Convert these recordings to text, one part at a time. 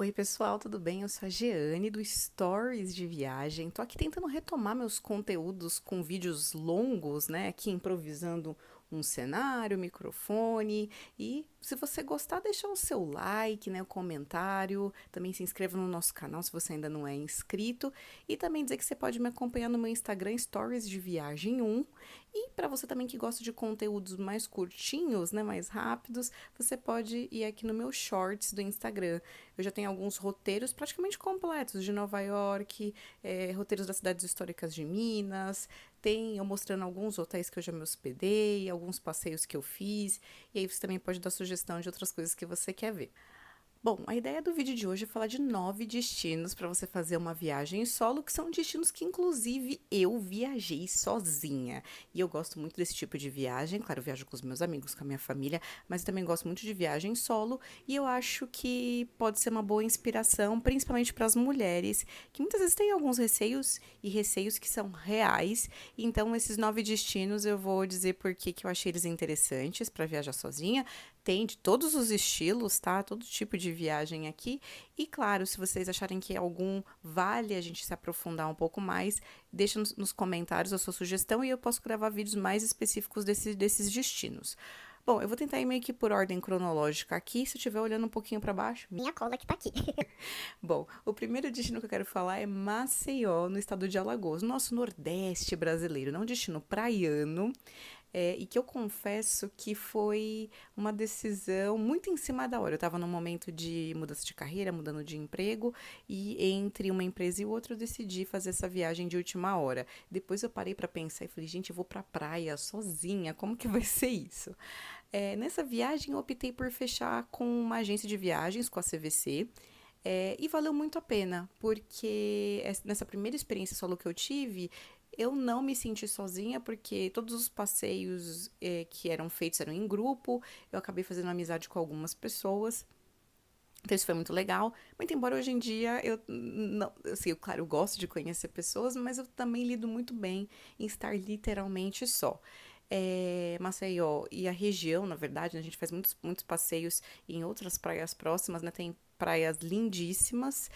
Oi, pessoal, tudo bem? Eu sou a Jeane do Stories de Viagem. Tô aqui tentando retomar meus conteúdos com vídeos longos, né? Aqui improvisando um cenário, microfone. E se você gostar, deixa o seu like, né? O comentário. Também se inscreva no nosso canal se você ainda não é inscrito. E também dizer que você pode me acompanhar no meu Instagram, Stories de Viagem 1. E para você também que gosta de conteúdos mais curtinhos, né? Mais rápidos, você pode ir aqui no meu Shorts do Instagram. Eu já tenho alguns roteiros praticamente completos de Nova York, roteiros das cidades históricas de Minas, tem eu mostrando alguns hotéis que eu já me hospedei, alguns passeios que eu fiz, e aí você também pode dar sugestão de outras coisas que você quer ver. Bom, a ideia do vídeo de hoje é falar de 9 destinos para você fazer uma viagem solo, que são destinos que, inclusive, eu viajei sozinha. E eu gosto muito desse tipo de viagem. Claro, eu viajo com os meus amigos, com a minha família, mas eu também gosto muito de viagem solo. E eu acho que pode ser uma boa inspiração, principalmente para as mulheres, que muitas vezes têm alguns receios e receios que são reais. Então, esses 9 destinos eu vou dizer por que eu achei eles interessantes para viajar sozinha. Tem de todos os estilos, tá? Todo tipo de viagem aqui. E claro, se vocês acharem que algum vale a gente se aprofundar um pouco mais, deixa nos comentários a sua sugestão e eu posso gravar vídeos mais específicos desses destinos. Bom, eu vou tentar ir meio que por ordem cronológica aqui. Se eu estiver olhando um pouquinho para baixo. Minha cola que tá aqui. Bom, o primeiro destino que eu quero falar é Maceió, no estado de Alagoas, nosso nordeste brasileiro. Não um destino praiano, e que eu confesso que foi uma decisão muito em cima da hora. Eu estava num momento de mudança de carreira, mudando de emprego, e entre uma empresa e outra eu decidi fazer essa viagem de última hora. Depois eu parei para pensar e falei, gente, eu vou pra praia sozinha, como que vai ser isso? Nessa viagem eu optei por fechar com uma agência de viagens, com a CVC, e valeu muito a pena, porque nessa primeira experiência solo que eu tive, eu não me senti sozinha, porque todos os passeios que eram feitos eram em grupo, eu acabei fazendo amizade com algumas pessoas. Então isso foi muito legal, muito embora hoje em dia eu não, assim, claro, eu gosto de conhecer pessoas, mas eu também lido muito bem em estar literalmente só. Maceió e a região, na verdade, né, a gente faz muitos passeios em outras praias próximas, né? Tem praias lindíssimas.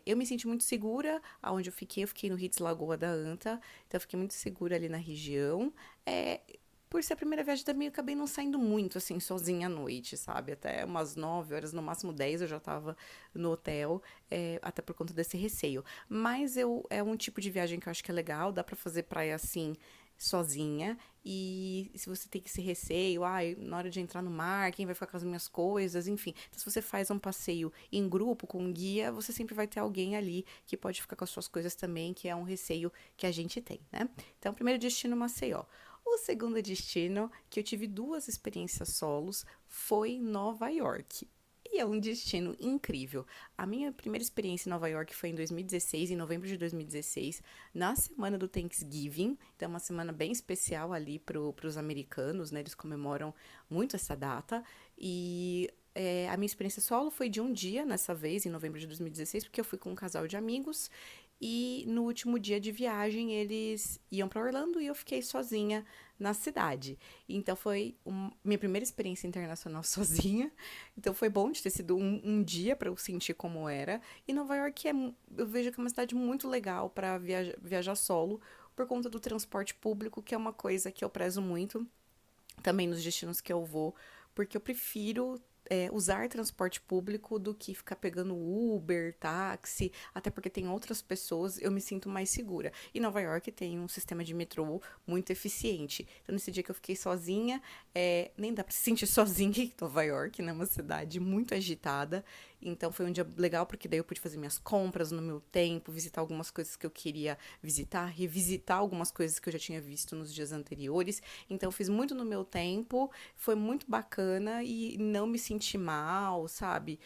Eu me senti muito segura aonde eu fiquei no Hits Lagoa da Anta, então eu fiquei muito segura ali na região. É, por ser a primeira viagem também, eu acabei não saindo muito, assim, sozinha à noite, sabe? Até umas 9 horas, no máximo 10, eu já tava no hotel, até por conta desse receio. Mas é um tipo de viagem que eu acho que é legal, dá pra fazer praia assim, sozinha. E se você tem esse receio, na hora de entrar no mar, quem vai ficar com as minhas coisas, enfim. Então, se você faz um passeio em grupo, com um guia, você sempre vai ter alguém ali que pode ficar com as suas coisas também, que é um receio que a gente tem, né? Então, primeiro destino, Maceió. O segundo destino, que eu tive duas experiências solos, foi Nova York. E é um destino incrível. A minha primeira experiência em Nova York foi em 2016, em novembro de 2016, na semana do Thanksgiving. Então, é uma semana bem especial ali para os americanos, né? Eles comemoram muito essa data. E a minha experiência solo foi de um dia, nessa vez, em novembro de 2016, porque eu fui com um casal de amigos. E no último dia de viagem, eles iam para Orlando e eu fiquei sozinha na cidade. Então foi minha primeira experiência internacional sozinha. Então foi bom de ter sido um dia para eu sentir como era. E Nova York eu vejo que é uma cidade muito legal para viajar solo por conta do transporte público, que é uma coisa que eu prezo muito também nos destinos que eu vou, porque eu prefiro usar transporte público do que ficar pegando Uber, táxi, até porque tem outras pessoas, eu me sinto mais segura. E Nova York tem um sistema de metrô muito eficiente. Então, nesse dia que eu fiquei sozinha, nem dá pra se sentir sozinha em Nova York, né? Uma cidade muito agitada. Então, foi um dia legal, porque daí eu pude fazer minhas compras no meu tempo, visitar algumas coisas que eu queria visitar, revisitar algumas coisas que eu já tinha visto nos dias anteriores. Então, eu fiz muito no meu tempo, foi muito bacana e não me senti mal, sabe?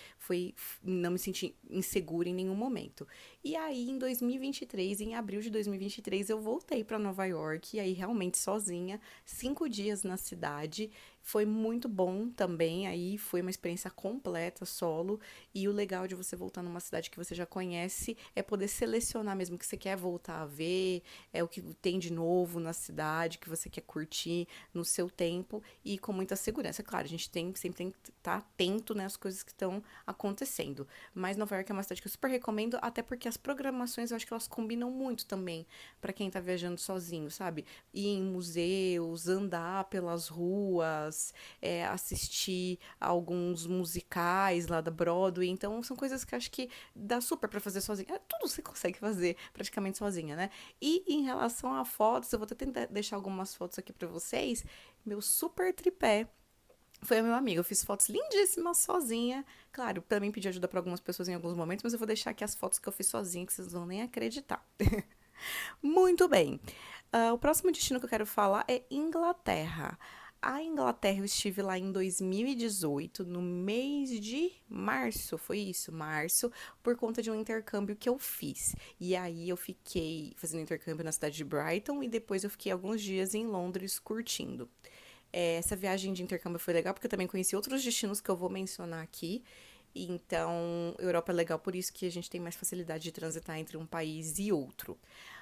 Não me senti insegura em nenhum momento. E aí, em 2023, em abril de 2023, eu voltei para Nova York, e aí realmente sozinha, 5 dias na cidade. Foi muito bom também, aí foi uma experiência completa, solo, e o legal de você voltar numa cidade que você já conhece é poder selecionar mesmo o que você quer voltar a ver, é o que tem de novo na cidade, que você quer curtir no seu tempo e com muita segurança. Claro, a gente sempre tem que estar atento, né, às coisas que estão acontecendo. Mas Nova York é uma cidade que eu super recomendo, até porque as programações eu acho que elas combinam muito também para quem tá viajando sozinho, sabe? Ir em museus, andar pelas ruas, assistir a alguns musicais lá da Broadway. Então, são coisas que eu acho que dá super pra fazer sozinha. Tudo você consegue fazer praticamente sozinha, né? E em relação a fotos, eu vou até tentar deixar algumas fotos aqui pra vocês. Meu super tripé foi o meu amigo. Eu fiz fotos lindíssimas sozinha. Claro, também pedi ajuda pra algumas pessoas em alguns momentos, mas eu vou deixar aqui as fotos que eu fiz sozinha, que vocês não vão nem acreditar. Muito bem. O próximo destino que eu quero falar é Inglaterra. A Inglaterra, eu estive lá em 2018, no mês de março, foi isso? Março, por conta de um intercâmbio que eu fiz. E aí eu fiquei fazendo intercâmbio na cidade de Brighton e depois eu fiquei alguns dias em Londres curtindo. Essa viagem de intercâmbio foi legal porque eu também conheci outros destinos que eu vou mencionar aqui. Então, Europa é legal por isso que a gente tem mais facilidade de transitar entre um país e outro.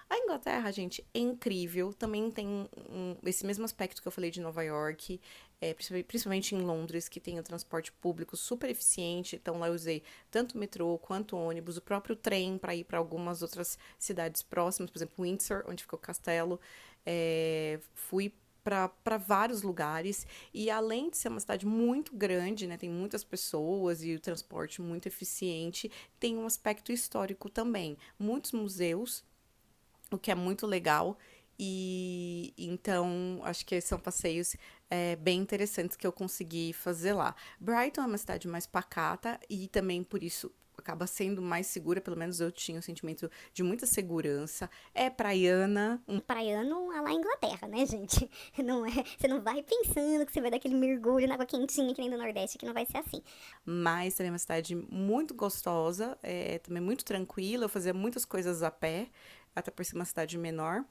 A Inglaterra, gente, é incrível. Também tem esse mesmo aspecto que eu falei de Nova York, principalmente em Londres, que tem o transporte público super eficiente. Então lá eu usei tanto o metrô quanto o ônibus, o próprio trem para ir para algumas outras cidades próximas, por exemplo, Windsor, onde fica o castelo. Fui para vários lugares e além de ser uma cidade muito grande, né, tem muitas pessoas e o transporte muito eficiente, tem um aspecto histórico também. Muitos museus, o que é muito legal. E então, acho que são passeios bem interessantes que eu consegui fazer lá. Brighton é uma cidade mais pacata e também por isso acaba sendo mais segura, pelo menos eu tinha um sentimento de muita segurança. É praiana, Praiano é lá em Inglaterra, né, gente? Não é, você não vai pensando que você vai dar aquele mergulho na água quentinha que nem do Nordeste, que não vai ser assim. mas também é uma cidade muito gostosa, também muito tranquila. Eu fazia muitas coisas a pé, até por ser uma cidade menor.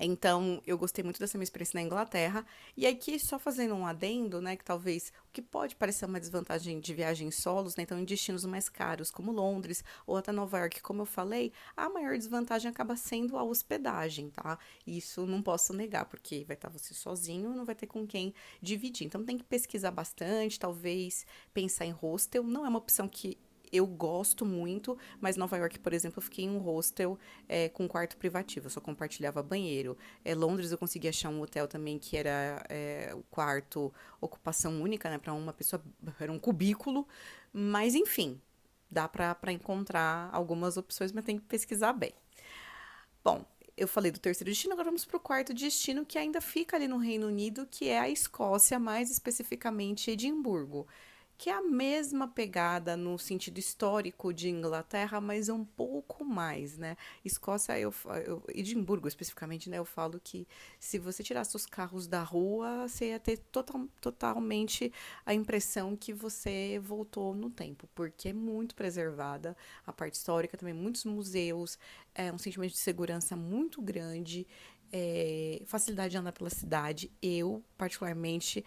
Então, eu gostei muito dessa minha experiência na Inglaterra. E aqui, só fazendo um adendo, né, que talvez o que pode parecer uma desvantagem de viagens solos, né, então em destinos mais caros, como Londres ou até Nova York, como eu falei, a maior desvantagem acaba sendo a hospedagem, tá? Isso não posso negar, porque vai estar você sozinho, não vai ter com quem dividir. Então, tem que pesquisar bastante, talvez pensar em hostel. Não é uma opção que eu gosto muito, mas Nova York, por exemplo, eu fiquei em um hostel com quarto privativo, eu só compartilhava banheiro. Londres eu consegui achar um hotel também que era o quarto ocupação única, né, para uma pessoa, era um cubículo, mas enfim, dá para encontrar algumas opções, mas tem que pesquisar bem. Bom, eu falei do terceiro destino, agora vamos para o quarto destino, que ainda fica ali no Reino Unido, que é a Escócia, mais especificamente Edimburgo, que é a mesma pegada no sentido histórico de Inglaterra, mas um pouco mais, né? Escócia, Edimburgo especificamente, né? Eu falo que se você tirasse os carros da rua, você ia ter totalmente a impressão que você voltou no tempo, porque é muito preservada a parte histórica, também muitos museus, um sentimento de segurança muito grande, facilidade de andar pela cidade. Eu, particularmente,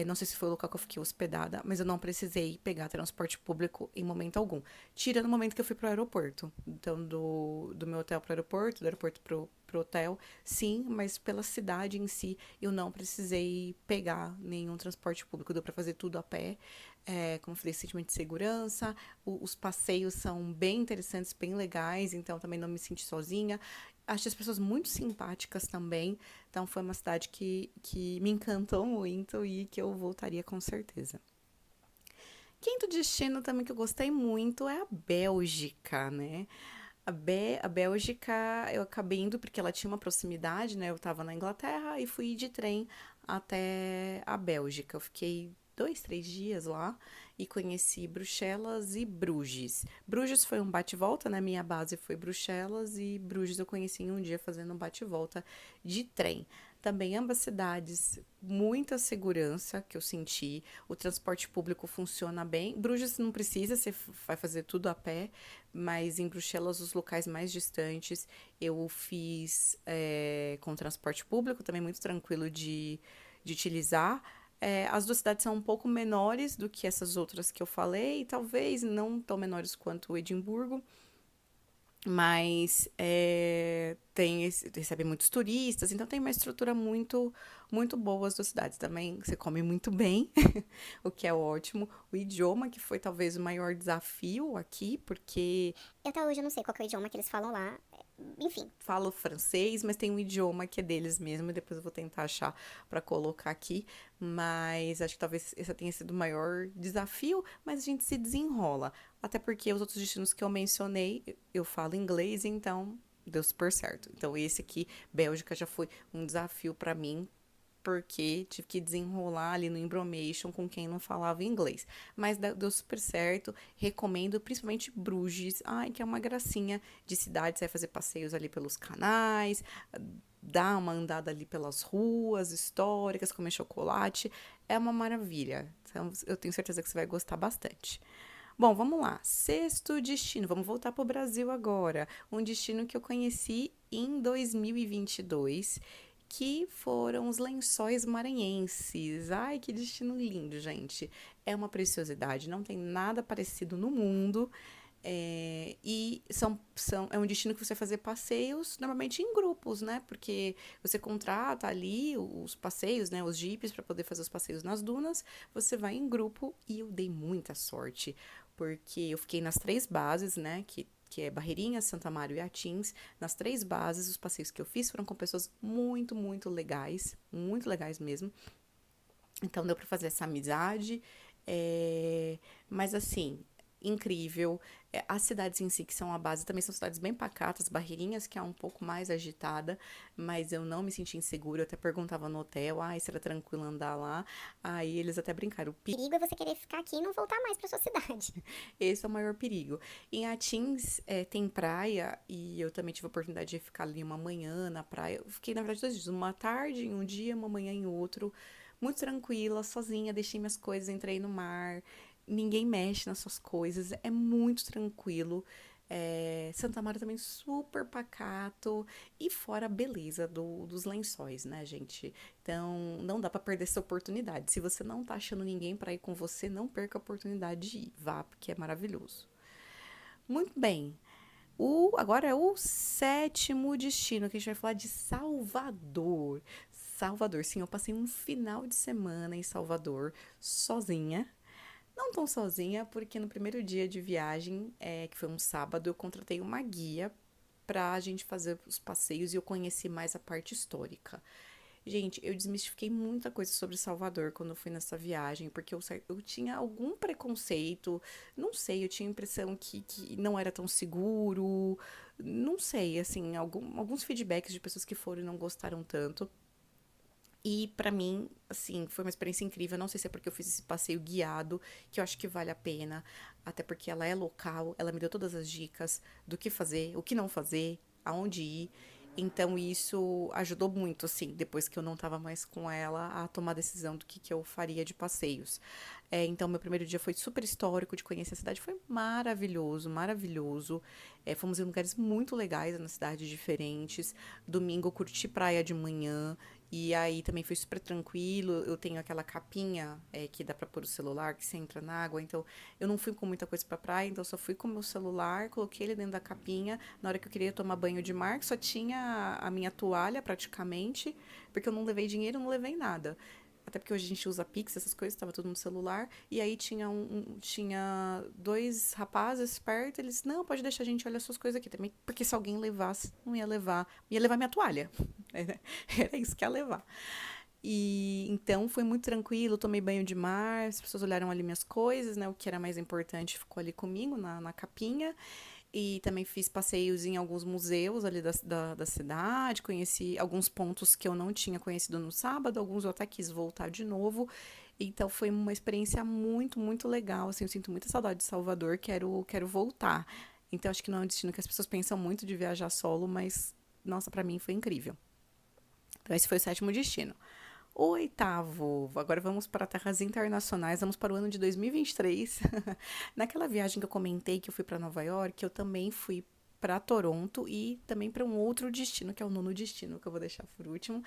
não sei se foi o local que eu fiquei hospedada, mas eu não precisei pegar transporte público em momento algum. Tirando o momento que eu fui pro aeroporto. Então, do meu hotel pro aeroporto, do aeroporto pro hotel, sim, mas pela cidade em si, eu não precisei pegar nenhum transporte público. Deu pra fazer tudo a pé. Como eu falei, sentimento de segurança. Os passeios são bem interessantes, bem legais, então também não me senti sozinha. Achei as pessoas muito simpáticas também. Então foi uma cidade que me encantou muito e que eu voltaria com certeza. Quinto destino também que eu gostei muito é a Bélgica, né? A Bélgica eu acabei indo porque ela tinha uma proximidade, né? Eu tava na Inglaterra e fui de trem até a Bélgica. Eu fiquei 2, 3 dias lá e conheci Bruxelas e Bruges. Bruges foi um bate-volta, né? Minha base foi Bruxelas e Bruges eu conheci em um dia fazendo um bate-volta de trem. Também ambas cidades, muita segurança que eu senti. O transporte público funciona bem. Bruges não precisa, você vai fazer tudo a pé, mas em Bruxelas, os locais mais distantes, eu fiz com transporte público, também muito tranquilo de utilizar. As duas cidades são um pouco menores do que essas outras que eu falei, talvez não tão menores quanto o Edimburgo, mas recebe muitos turistas, então tem uma estrutura muito boa as duas cidades. Também você come muito bem, o que é ótimo. O idioma, que foi talvez o maior desafio aqui, porque Eu até hoje eu não sei qual que é o idioma que eles falam lá. Enfim, falo francês, mas tem um idioma que é deles mesmo, e depois eu vou tentar achar para colocar aqui. Mas acho que talvez esse tenha sido o maior desafio, mas a gente se desenrola. Até porque os outros destinos que eu mencionei, eu falo inglês, então deu super certo. Então esse aqui, Bélgica, já foi um desafio para mim, porque tive que desenrolar ali no Embromation com quem não falava inglês. Mas deu super certo, recomendo, principalmente Bruges, ai, que é uma gracinha de cidade, você vai fazer passeios ali pelos canais, dar uma andada ali pelas ruas históricas, comer chocolate, é uma maravilha. Então, eu tenho certeza que você vai gostar bastante. Bom, vamos lá. Sexto destino. Vamos voltar para o Brasil agora. Um destino que eu conheci em 2022, que foram os Lençóis Maranhenses. Ai, que destino lindo, gente. É uma preciosidade. Não tem nada parecido no mundo. É um destino que você vai fazer passeios normalmente em grupos, né? Porque você contrata ali os passeios, né? Os jipes para poder fazer os passeios nas dunas. Você vai em grupo e eu dei muita sorte, porque eu fiquei nas três bases, né? Que é Barreirinha, Santa Mário e Atins. Nas três bases, os passeios que eu fiz foram com pessoas muito legais mesmo. Então deu para fazer essa amizade, mas assim, incrível. As cidades em si, que são a base, também são cidades bem pacatas, Barreirinhas, que é um pouco mais agitada, mas eu não me senti insegura. Eu até perguntava no hotel, se era tranquilo andar lá. Aí eles até brincaram, perigo é você querer ficar aqui e não voltar mais pra sua cidade. esse é o maior perigo. Em Atins tem praia e eu também tive a oportunidade de ficar ali uma manhã na praia. Eu fiquei, na verdade, 2 dias. Uma tarde em um dia, uma manhã em outro. Muito tranquila, sozinha, deixei minhas coisas, entrei no mar. Ninguém mexe nas suas coisas, é muito tranquilo. Santa Maria também super pacato. E fora a beleza dos lençóis, né, gente? Então, não dá pra perder essa oportunidade. Se você não tá achando ninguém pra ir com você, não perca a oportunidade de ir. Vá, porque é maravilhoso. Muito bem. Agora é o sétimo destino, que a gente vai falar de Salvador. Salvador, sim, eu passei um final de semana em Salvador, sozinha. Não tão sozinha, porque no primeiro dia de viagem, que foi um sábado, eu contratei uma guia pra gente fazer os passeios e eu conheci mais a parte histórica. Gente, eu desmistifiquei muita coisa sobre Salvador quando eu fui nessa viagem, porque eu tinha algum preconceito, não sei, eu tinha a impressão que não era tão seguro, não sei, assim, alguns feedbacks de pessoas que foram e não gostaram tanto. E pra mim, assim, foi uma experiência incrível. Não sei se é porque eu fiz esse passeio guiado, que eu acho que vale a pena, até porque ela é local, ela me deu todas as dicas do que fazer, o que não fazer, aonde ir. Então isso ajudou muito, assim, depois que eu não tava mais com ela, a tomar a decisão do que eu faria de passeios. Então, meu primeiro dia foi super histórico de conhecer a cidade, foi maravilhoso, maravilhoso. Fomos em lugares muito legais na cidade, diferentes. Domingo eu curti praia de manhã. E aí também foi super tranquilo. Eu tenho aquela capinha que dá pra pôr o celular, que você entra na água. Então eu não fui com muita coisa pra praia, então eu só fui com o meu celular, coloquei ele dentro da capinha. Na hora que eu queria tomar banho de mar, só tinha a minha toalha praticamente, porque eu não levei dinheiro, não levei nada. Até porque hoje a gente usa Pix, essas coisas, estava tudo no celular. E aí tinha dois rapazes perto, eles, não, pode deixar a gente olhar suas coisas aqui também. Porque se alguém levasse, não ia levar minha toalha. Era isso que ia levar. E então foi muito tranquilo, tomei banho de mar, as pessoas olharam ali minhas coisas, né? O que era mais importante ficou ali comigo na capinha. E também fiz passeios em alguns museus ali da cidade, conheci alguns pontos que eu não tinha conhecido no sábado, alguns eu até quis voltar de novo. Então foi uma experiência muito legal. Assim, eu sinto muita saudade de Salvador, quero voltar. Então acho que não é um destino que as pessoas pensam muito de viajar solo, mas nossa, pra mim foi incrível. Então esse foi o sétimo destino. O oitavo, agora vamos para terras internacionais, vamos para o ano de 2023. Naquela viagem que eu comentei que eu fui para Nova York, eu também fui para Toronto e também para um outro destino, que é o nono destino, que eu vou deixar por último.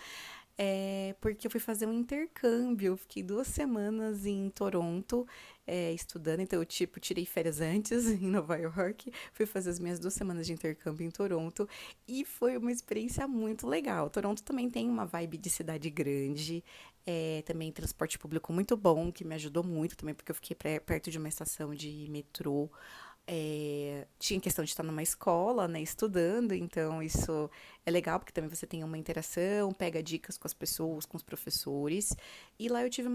porque eu fui fazer um intercâmbio. Eu fiquei 2 semanas em Toronto, estudando. Então, eu, tipo, tirei férias antes em Nova York. Fui fazer as minhas 2 semanas de intercâmbio em Toronto. E foi uma experiência muito legal. Toronto também tem uma vibe de cidade grande. Também transporte público muito bom, que me ajudou muito também, porque eu fiquei perto de uma estação de metrô. Tinha questão de estar numa escola, né, estudando, então isso é legal, porque também você tem uma interação, pega dicas com as pessoas, com os professores. E lá eu tive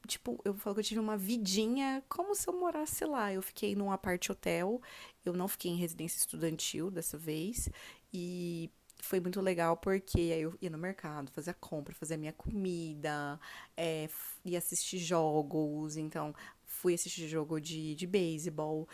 tipo, eu falo que eu tive uma vidinha como se eu morasse lá. Eu fiquei num apart hotel, eu não fiquei em residência estudantil dessa vez, e foi muito legal porque aí eu ia no mercado, fazia compra, fazia minha comida, ia assistir jogos, então fui assistir jogo de beisebol,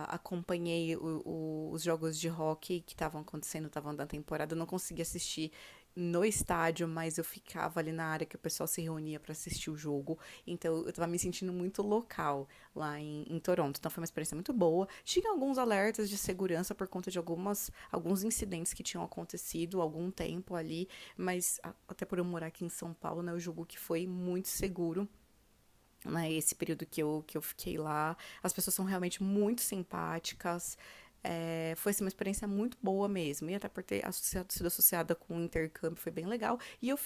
acompanhei os jogos de hockey que estavam acontecendo, estavam na temporada. Eu não consegui assistir no estádio, mas eu ficava ali na área que o pessoal se reunia para assistir o jogo. Então eu tava me sentindo muito local lá em Toronto. Então foi uma experiência muito boa. Tinha alguns alertas de segurança por conta de alguns incidentes que tinham acontecido há algum tempo ali, mas até por eu morar aqui em São Paulo, né, eu julgo que foi muito seguro, né, esse período que eu fiquei lá. As pessoas são realmente muito simpáticas. Foi assim, uma experiência muito boa mesmo. E até por ter sido associada com o intercâmbio, foi bem legal. E eu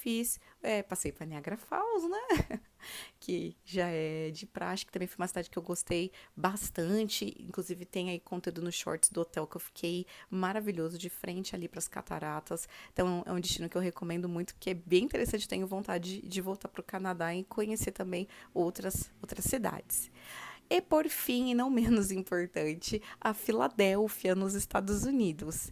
passei para Niagara Falls, né? Que já é de praxe, que também foi uma cidade que eu gostei bastante. Inclusive, tem aí conteúdo nos shorts do hotel que eu fiquei maravilhoso, de frente ali para as cataratas. Então, é um destino que eu recomendo muito, que é bem interessante. Tenho vontade de voltar para o Canadá e conhecer também outras cidades. E por fim, e não menos importante, a Filadélfia, nos Estados Unidos.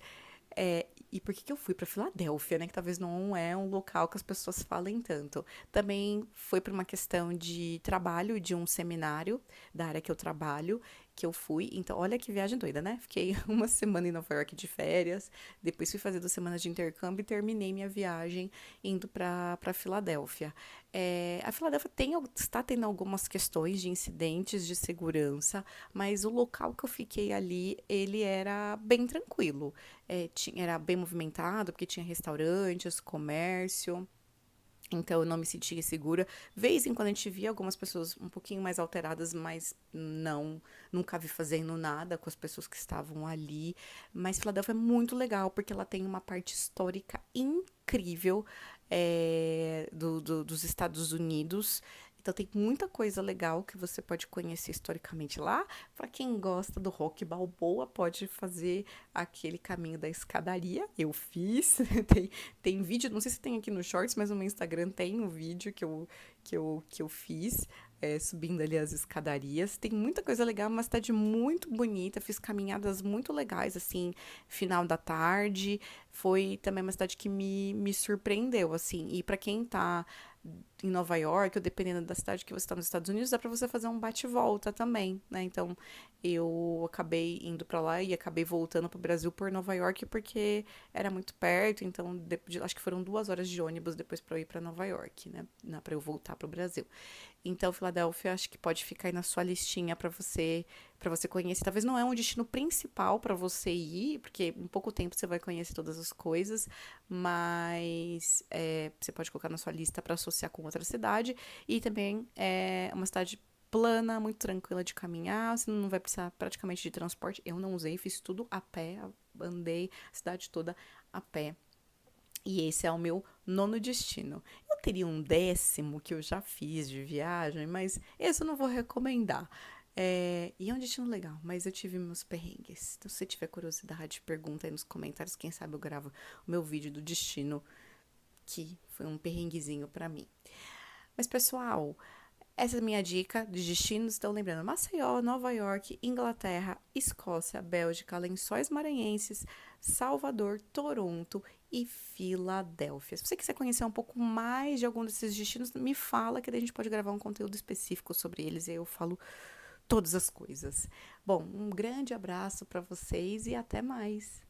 E por que que eu fui para Filadélfia, né? Que talvez não é um local que as pessoas falem tanto. Também foi por uma questão de trabalho, de um seminário da área que eu trabalho, que eu fui. Então, olha que viagem doida, né? Fiquei uma semana em Nova York de férias, depois fui fazer 2 semanas de intercâmbio e terminei minha viagem indo para Filadélfia. A Filadélfia está tendo algumas questões de incidentes de segurança, mas o local que eu fiquei ali, ele era bem tranquilo. Era bem movimentado, porque tinha restaurantes, comércio. Então eu não me sentia segura. Vez em quando a gente via algumas pessoas um pouquinho mais alteradas, mas não, nunca vi fazendo nada com as pessoas que estavam ali. Mas Filadélfia é muito legal porque ela tem uma parte histórica incrível, dos Estados Unidos. Então tem muita coisa legal que você pode conhecer historicamente lá. Para quem gosta do rock balboa, pode fazer aquele caminho da escadaria. Eu fiz. Tem vídeo, não sei se tem aqui no Shorts, mas no meu Instagram tem um vídeo que eu fiz, subindo ali as escadarias. Tem muita coisa legal, uma cidade muito bonita. Fiz caminhadas muito legais, assim, final da tarde. Foi também uma cidade que me surpreendeu, assim. E para quem tá em Nova York, ou dependendo da cidade que você está nos Estados Unidos, dá para você fazer um bate-volta também, né? Então, eu acabei indo para lá e acabei voltando para o Brasil por Nova York porque era muito perto, então acho que foram 2 horas de ônibus depois para eu ir para Nova York, né? Para eu voltar para o Brasil. Então, Filadélfia, acho que pode ficar aí na sua listinha para você conhecer. Talvez não é um destino principal para você ir, porque em pouco tempo você vai conhecer todas as coisas, mas você pode colocar na sua lista para associar com outra cidade. E também é uma cidade plana, muito tranquila de caminhar, você não vai precisar praticamente de transporte. Eu não usei, fiz tudo a pé, andei a cidade toda a pé. E esse é o meu nono destino. Eu teria um 10º que eu já fiz de viagem, mas esse eu não vou recomendar. E é um destino legal, mas eu tive meus perrengues. Então, se você tiver curiosidade, pergunta aí nos comentários. Quem sabe eu gravo o meu vídeo do destino, que foi um perrenguezinho pra mim. Mas, pessoal, essa é a minha dica de destinos. Então, lembrando, Maceió, Nova York, Inglaterra, Escócia, Bélgica, Lençóis Maranhenses, Salvador, Toronto e Filadélfia. Se você quiser conhecer um pouco mais de algum desses destinos, me fala que daí a gente pode gravar um conteúdo específico sobre eles e aí eu falo todas as coisas. Bom, um grande abraço para vocês e até mais.